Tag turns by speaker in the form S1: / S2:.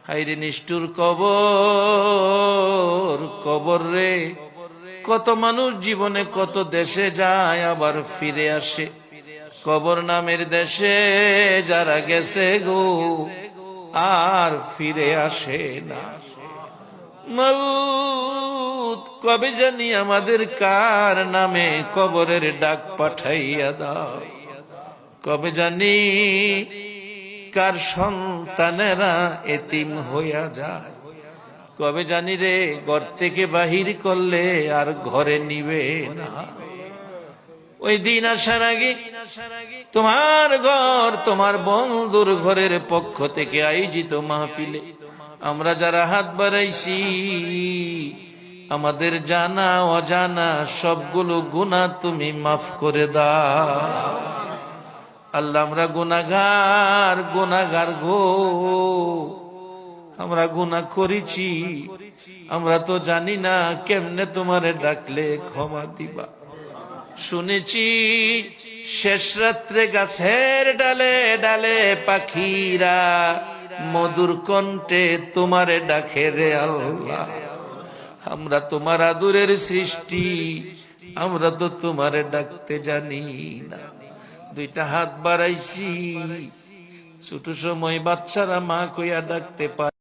S1: হাইরে নিষ্ঠুর কবর, কবর রে। কত মানুষ জীবনে কত দেশে যায় আবার ফিরে আসে, কবর নামের দেশে যারা গেছে গো আর ফিরে আসে না। মাবুদ, কবে জানি আমাদের কার নামে কবরের ডাক পাঠাইয়া দাও, কবে জানি কার সন্তানেরা এতিম হইয়া যায়, কবে জানি রে ঘর থেকে বাহির করলে আর ঘরে নিবে না। ওই দিন আসার আগে তোমার ঘর, তোমার বন্ধুর ঘরের পক্ষ থেকে আয়োজিত মাহফিলে আমরা যারা হাত বাড়াইছি, আমাদের জানা অজানা সবগুলো গুনাহ তুমি মাফ করে দাও। আল্লাহ, আমরা গুনাহগার, গুনাহগার গো, আমরা গুনাহ করেছি, আমরা তো জানি না কেমনে তোমারে ডাকলে ক্ষমা দিবা। শুনেছি শেষ রাত্রে গাছের ডালে ডালে পাখিরা মধুর কণ্ঠে তোমারে ডাকে রে আল্লাহ। আমরা তোমার আদরের সৃষ্টি, আমরা তো তোমারে ডাকতে জানি না। দুইটা হাত বাড়াইছি, ছোট সময় বাচ্চারা মা কইয়া ডাকতে পারে।